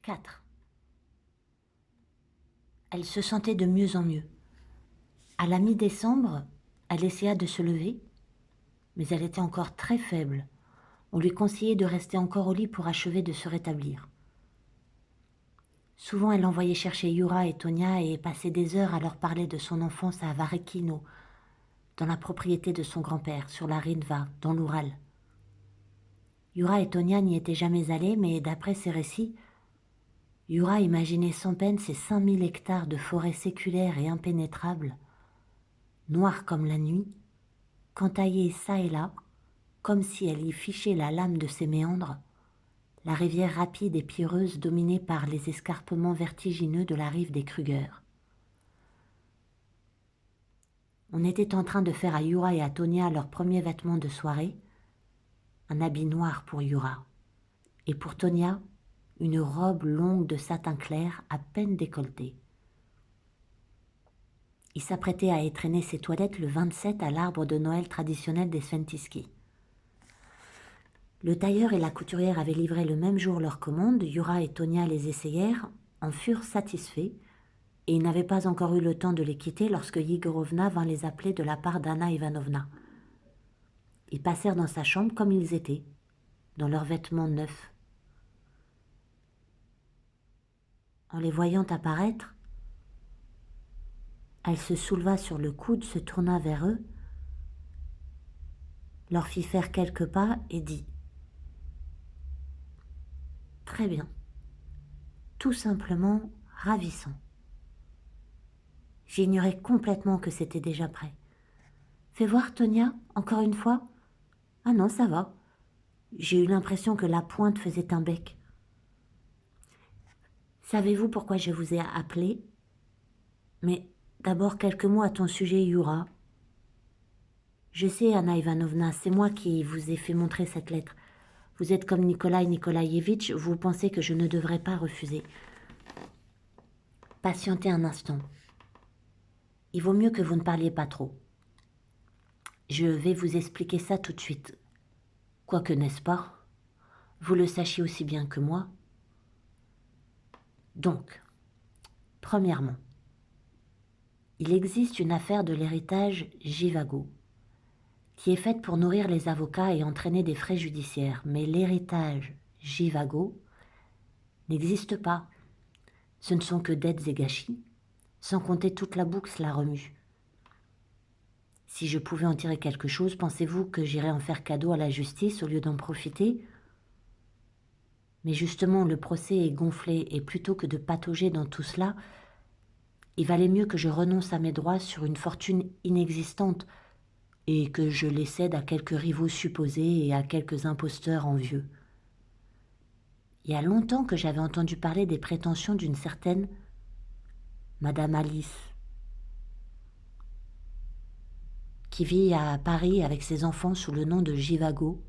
4. Elle se sentait de mieux en mieux. À la mi-décembre, elle essaya de se lever, mais elle était encore très faible. On lui conseillait de rester encore au lit pour achever de se rétablir. Souvent, elle envoyait chercher Yura et Tonia et passait des heures à leur parler de son enfance à Varekino, dans la propriété de son grand-père, sur la Rinva, dans l'Oural. Yura et Tonia n'y étaient jamais allés, mais d'après ses récits, Yura imaginait sans peine ces 5000 hectares de forêts séculaires et impénétrables, noires comme la nuit, qu'entaillées çà et là, comme si elle y fichait la lame de ses méandres, la rivière rapide et pierreuse dominée par les escarpements vertigineux de la rive des Kruger. On était en train de faire à Yura et à Tonia leurs premiers vêtements de soirée, un habit noir pour Yura, et pour Tonia, une robe longue de satin clair à peine décolletée. Il s'apprêtait à étrenner ses toilettes le 27 à l'arbre de Noël traditionnel des Sventiski. Le tailleur et la couturière avaient livré le même jour leurs commandes, Yura et Tonia les essayèrent, en furent satisfaits, et ils n'avaient pas encore eu le temps de les quitter lorsque Yigorovna vint les appeler de la part d'Anna Ivanovna. Ils passèrent dans sa chambre comme ils étaient, dans leurs vêtements neufs. En les voyant apparaître, elle se souleva sur le coude, se tourna vers eux, leur fit faire quelques pas et dit « Très bien, tout simplement ravissant. J'ignorais complètement que c'était déjà prêt. Fais voir, Tonia, encore une fois. Ah non, ça va. J'ai eu l'impression que la pointe faisait un bec. Savez-vous pourquoi je vous ai appelé? Mais d'abord quelques mots à ton sujet, Yura. Je sais, Anna Ivanovna, c'est moi qui vous ai fait montrer cette lettre. Vous êtes comme Nikolai Nikolaïevitch, vous pensez que je ne devrais pas refuser. Patientez un instant. Il vaut mieux que vous ne parliez pas trop. Je vais vous expliquer ça tout de suite. Quoique, n'est-ce pas? Vous le sachiez aussi bien que moi. Donc, premièrement, il existe une affaire de l'héritage Jivago, qui est faite pour nourrir les avocats et entraîner des frais judiciaires. Mais l'héritage Jivago n'existe pas. Ce ne sont que dettes et gâchis, sans compter toute la boucle la remue. Si je pouvais en tirer quelque chose, pensez-vous que j'irais en faire cadeau à la justice au lieu d'en profiter? Mais justement, le procès est gonflé, et plutôt que de patauger dans tout cela, il valait mieux que je renonce à mes droits sur une fortune inexistante et que je les cède à quelques rivaux supposés et à quelques imposteurs envieux. Il y a longtemps que j'avais entendu parler des prétentions d'une certaine Madame Alice, qui vit à Paris avec ses enfants sous le nom de Jivago.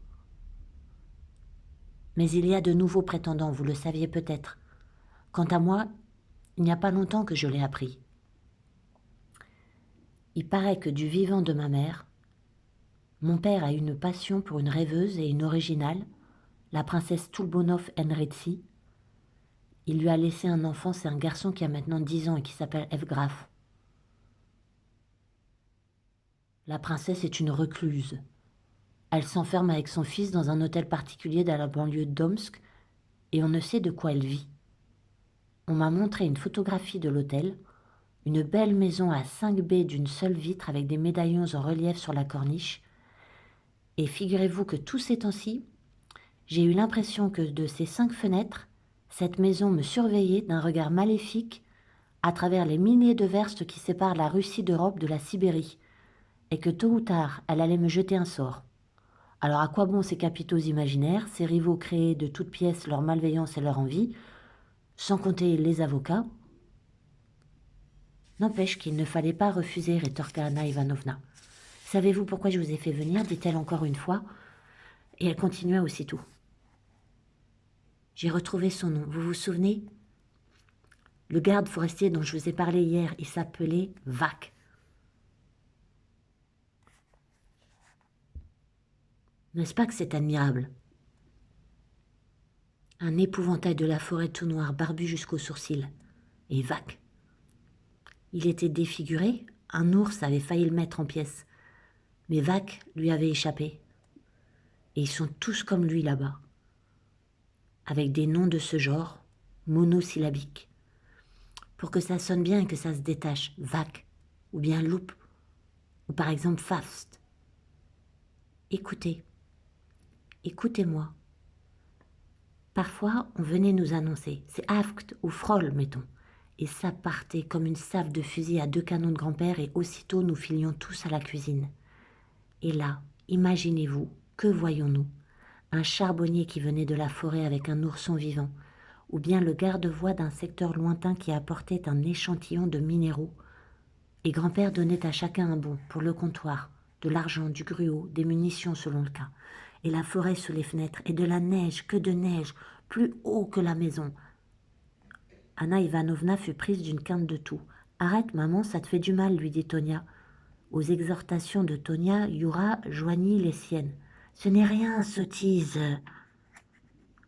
Mais il y a de nouveaux prétendants, vous le saviez peut-être. Quant à moi, il n'y a pas longtemps que je l'ai appris. Il paraît que du vivant de ma mère, mon père a une passion pour une rêveuse et une originale, la princesse Toulbonov Enretsi. Il lui a laissé un enfant, c'est un garçon qui a maintenant 10 ans et qui s'appelle Evgraf. La princesse est une recluse. Elle s'enferme avec son fils dans un hôtel particulier dans la banlieue d'Omsk et on ne sait de quoi elle vit. On m'a montré une photographie de l'hôtel, une belle maison à 5 baies d'une seule vitre avec des médaillons en relief sur la corniche. Et figurez-vous que tous ces temps-ci, j'ai eu l'impression que de ces 5 fenêtres, cette maison me surveillait d'un regard maléfique à travers les milliers de verstes qui séparent la Russie d'Europe de la Sibérie, et que tôt ou tard, elle allait me jeter un sort. Alors à quoi bon ces capitaux imaginaires, ces rivaux créés de toutes pièces, leur malveillance et leur envie, sans compter les avocats? N'empêche qu'il ne fallait pas refuser, rétorqua Anna Ivanovna. Savez-vous pourquoi je vous ai fait venir, dit-elle encore une fois, et elle continua aussitôt. J'ai retrouvé son nom, vous vous souvenez? Le garde forestier dont je vous ai parlé hier, il s'appelait Vac. N'est-ce pas que c'est admirable? Un épouvantail de la forêt tout noir, barbu jusqu'aux sourcils. Et Vac. Il était défiguré, un ours avait failli le mettre en pièces. Mais Vac lui avait échappé. Et ils sont tous comme lui là-bas, avec des noms de ce genre, monosyllabiques. Pour que ça sonne bien et que ça se détache, Vac, ou bien Loup, ou par exemple Fast. Écoutez, écoutez-moi. Parfois, on venait nous annoncer, c'est Aft ou Froll, mettons. Et ça partait comme une salve de fusil à 2 canons de grand-père et aussitôt nous filions tous à la cuisine. Et là, imaginez-vous, que voyons-nous? Un charbonnier qui venait de la forêt avec un ourson vivant, ou bien le garde-voie d'un secteur lointain qui apportait un échantillon de minéraux. Et grand-père donnait à chacun un bon pour le comptoir, de l'argent, du gruau, des munitions selon le cas. Et la forêt sous les fenêtres, et de la neige, que de neige, plus haut que la maison. Anna Ivanovna fut prise d'une quinte de tout. « Arrête, maman, ça te fait du mal, lui dit Tonia. Aux exhortations de Tonia, Yura joignit les siennes. « Ce n'est rien, sottise. »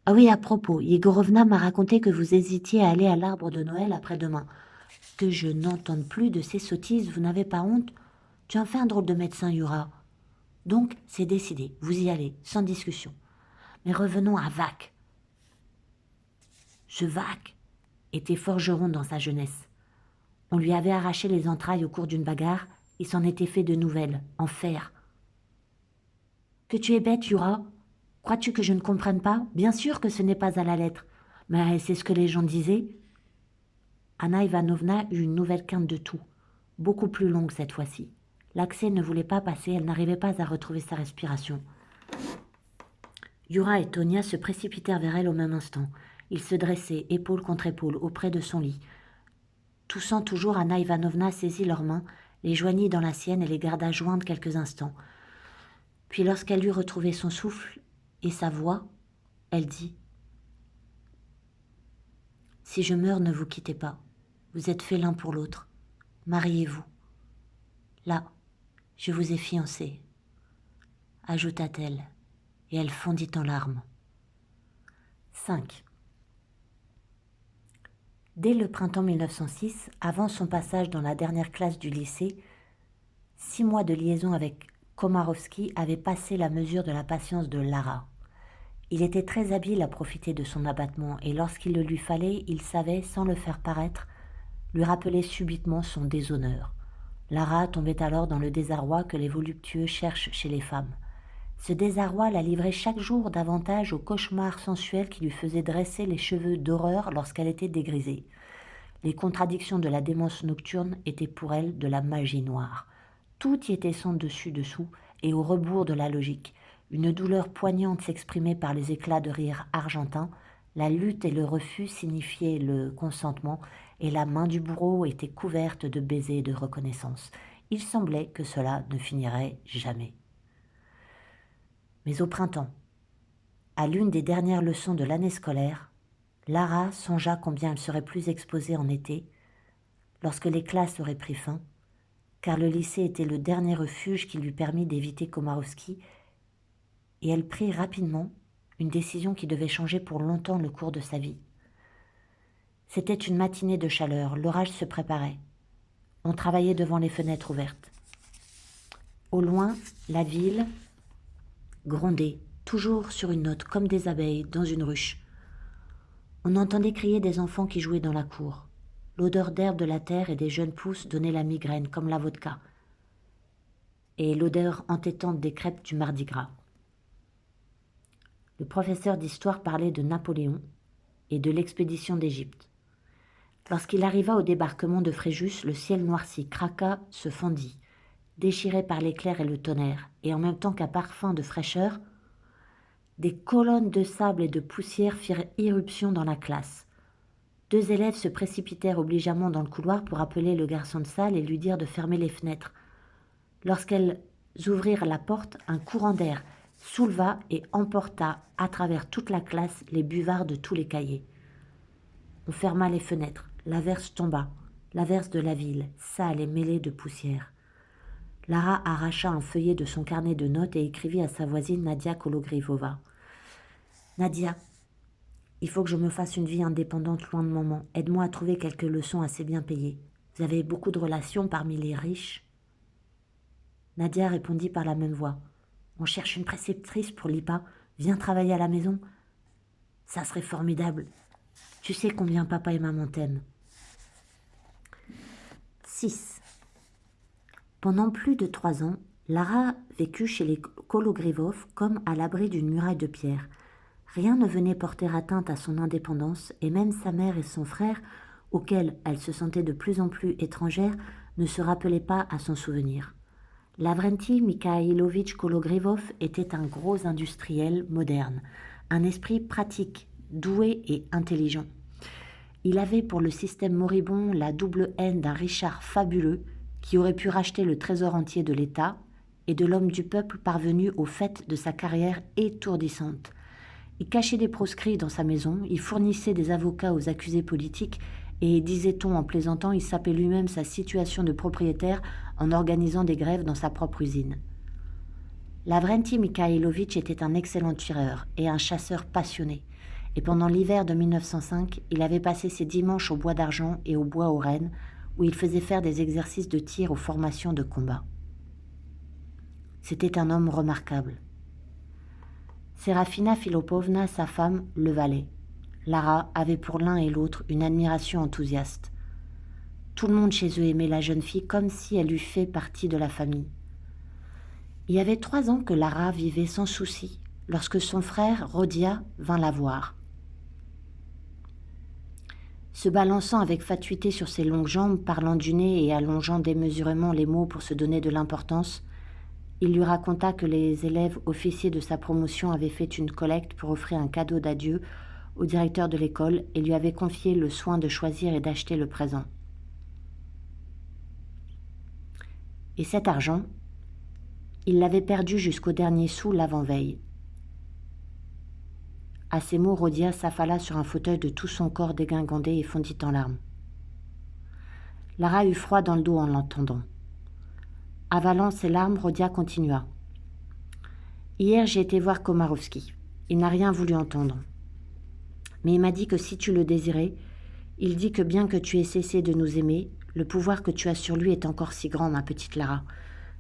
Ah oui, à propos, Yegorovna m'a raconté que vous hésitiez à aller à l'arbre de Noël après-demain. Que je n'entende plus de ces sottises, vous n'avez pas honte? Tu en fais un drôle de médecin, Yura. Donc, c'est décidé, vous y allez, sans discussion. Mais revenons à Vac. Ce Vac était forgeron dans sa jeunesse. On lui avait arraché les entrailles au cours d'une bagarre, il s'en était fait de nouvelles, en fer. Que tu es bête, Yura? Crois-tu que je ne comprenne pas? Bien sûr que ce n'est pas à la lettre. Mais c'est ce que les gens disaient. Anna Ivanovna eut une nouvelle quinte de tout, beaucoup plus longue cette fois-ci. L'accès ne voulait pas passer, elle n'arrivait pas à retrouver sa respiration. Yura et Tonia se précipitèrent vers elle au même instant. Ils se dressaient, épaule contre épaule, auprès de son lit. Toussant toujours, Anna Ivanovna saisit leurs mains, les joignit dans la sienne et les garda jointes quelques instants. Puis lorsqu'elle eut retrouvé son souffle et sa voix, elle dit « Si je meurs, ne vous quittez pas. Vous êtes faits l'un pour l'autre. Mariez-vous. Là, je vous ai fiancés. » ajouta-t-elle, et elle fondit en larmes. 5. Dès le printemps 1906, avant son passage dans la dernière classe du lycée, 6 mois de liaison avec Komarovski avaient passé la mesure de la patience de Lara. Il était très habile à profiter de son abattement et lorsqu'il le lui fallait, il savait, sans le faire paraître, lui rappeler subitement son déshonneur. Lara tombait alors dans le désarroi que les voluptueux cherchent chez les femmes. Ce désarroi la livrait chaque jour davantage au cauchemar sensuel qui lui faisait dresser les cheveux d'horreur lorsqu'elle était dégrisée. Les contradictions de la démence nocturne étaient pour elle de la magie noire. Tout y était sans dessus-dessous et au rebours de la logique. Une douleur poignante s'exprimait par les éclats de rire argentins, la lutte et le refus signifiaient le consentement, et la main du bourreau était couverte de baisers et de reconnaissance. Il semblait que cela ne finirait jamais. Mais au printemps, à l'une des dernières leçons de l'année scolaire, Lara songea combien elle serait plus exposée en été, lorsque les classes auraient pris fin, car le lycée était le dernier refuge qui lui permit d'éviter Komarovski, et elle prit rapidement une décision qui devait changer pour longtemps le cours de sa vie. C'était une matinée de chaleur, l'orage se préparait. On travaillait devant les fenêtres ouvertes. Au loin, la ville grondait, toujours sur une note, comme des abeilles dans une ruche. On entendait crier des enfants qui jouaient dans la cour. L'odeur d'herbe de la terre et des jeunes pousses donnait la migraine, comme la vodka, et l'odeur entêtante des crêpes du Mardi Gras. Le professeur d'histoire parlait de Napoléon et de l'expédition d'Égypte. Lorsqu'il arriva au débarquement de Fréjus, le ciel noirci craqua, se fendit, déchiré par l'éclair et le tonnerre, et en même temps qu'un parfum de fraîcheur, des colonnes de sable et de poussière firent irruption dans la classe. 2 élèves se précipitèrent obligeamment dans le couloir pour appeler le garçon de salle et lui dire de fermer les fenêtres. Lorsqu'elles ouvrirent la porte, un courant d'air souleva et emporta à travers toute la classe les buvards de tous les cahiers. On ferma les fenêtres, l'averse tomba, l'averse de la ville, sale et mêlée de poussière. Lara arracha un feuillet de son carnet de notes et écrivit à sa voisine Nadia Kologrivova. « Nadia, Il faut que je me fasse une vie indépendante loin de maman. Aide-moi à trouver quelques leçons assez bien payées. Vous avez beaucoup de relations parmi les riches? Nadia répondit par la même voix. On cherche une préceptrice pour l'IPA. Viens travailler à la maison. Ça serait formidable. Tu sais combien papa et maman t'aiment. 6. Pendant plus de 3 ans, Lara vécut chez les Kologrivov comme à l'abri d'une muraille de pierre. Rien ne venait porter atteinte à son indépendance, et même sa mère et son frère, auxquels elle se sentait de plus en plus étrangère, ne se rappelaient pas à son souvenir. Lavrenti Mikhailovitch Kologrivov était un gros industriel moderne, un esprit pratique, doué et intelligent. Il avait pour le système moribond la double haine d'un Richard fabuleux qui aurait pu racheter le trésor entier de l'État et de l'homme du peuple parvenu au fait de sa carrière étourdissante. Il cachait des proscrits dans sa maison, il fournissait des avocats aux accusés politiques et, disait-on en plaisantant, il sapait lui-même sa situation de propriétaire en organisant des grèves dans sa propre usine. Lavrenti Mikhailovitch était un excellent tireur et un chasseur passionné. Et pendant l'hiver de 1905, il avait passé ses dimanches au bois d'Argent et au bois aux Rennes, où il faisait faire des exercices de tir aux formations de combat. C'était un homme remarquable. Sérafina Filipovna, sa femme, le valait. Lara avait pour l'un et l'autre une admiration enthousiaste. Tout le monde chez eux aimait la jeune fille comme si elle eût fait partie de la famille. Il y avait 3 ans que Lara vivait sans souci, lorsque son frère, Rodia, vint la voir. Se balançant avec fatuité sur ses longues jambes, parlant du nez et allongeant démesurément les mots pour se donner de l'importance, il lui raconta que les élèves officiers de sa promotion avaient fait une collecte pour offrir un cadeau d'adieu au directeur de l'école et lui avaient confié le soin de choisir et d'acheter le présent. Et cet argent, il l'avait perdu jusqu'au dernier sou l'avant-veille. À ces mots, Rodia s'affala sur un fauteuil de tout son corps dégingandé et fondit en larmes. Lara eut froid dans le dos en l'entendant. Avalant ses larmes, Rodia continua. « Hier, j'ai été voir Komarovski. Il n'a rien voulu entendre. Mais il m'a dit que si tu le désirais, il dit que bien que tu aies cessé de nous aimer, le pouvoir que tu as sur lui est encore si grand, ma petite Lara.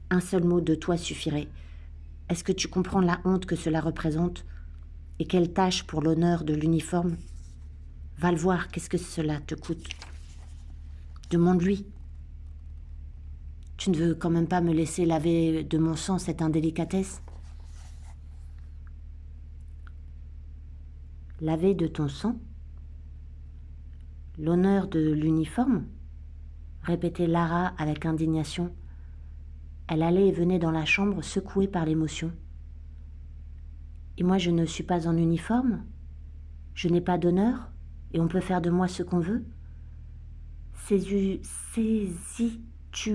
Un seul mot de toi suffirait. Est-ce que tu comprends la honte que cela représente? Et quelle tâche pour l'honneur de l'uniforme? Va le voir, qu'est-ce que cela te coûte? Demande-lui. Tu ne veux quand même pas me laisser laver de mon sang cette indélicatesse? Laver de ton sang? L'honneur de l'uniforme? Répétait Lara avec indignation. Elle allait et venait dans la chambre, secouée par l'émotion. Et moi, je ne suis pas en uniforme? Je n'ai pas d'honneur? Et on peut faire de moi ce qu'on veut? Saisis-tu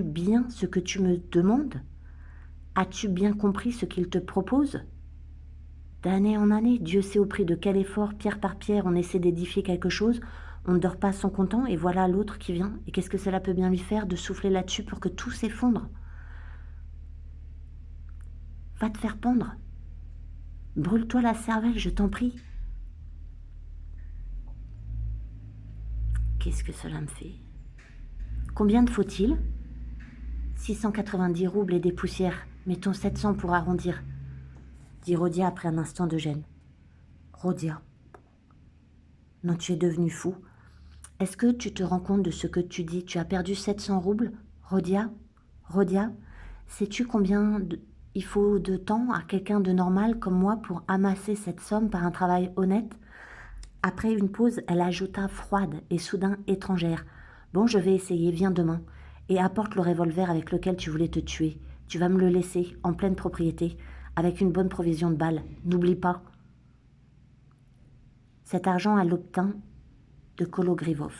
bien ce que tu me demandes? As-tu bien compris ce qu'il te propose? D'année en année, Dieu sait au prix de quel effort, pierre par pierre, on essaie d'édifier quelque chose, on ne dort pas sans content, et voilà l'autre qui vient, et qu'est-ce que cela peut bien lui faire de souffler là-dessus pour que tout s'effondre? Va te faire pendre. Brûle-toi la cervelle, je t'en prie. Qu'est-ce que cela me fait? Combien te faut-il? 690 roubles et des poussières. Mettons 700 pour arrondir, dit Rodia après un instant de gêne. Rodia. Non, tu es devenu fou. Est-ce que tu te rends compte de ce que tu dis? Tu as perdu 700 roubles? Rodia? Rodia? Sais-tu combien il faut de temps à quelqu'un de normal comme moi pour amasser cette somme par un travail honnête? Après une pause, elle ajouta froide et soudain étrangère. Bon, je vais essayer, viens demain. Et apporte le revolver avec lequel tu voulais te tuer. Tu vas me le laisser, en pleine propriété, avec une bonne provision de balles. N'oublie pas. Cet argent, elle l'obtint de Kologrivov.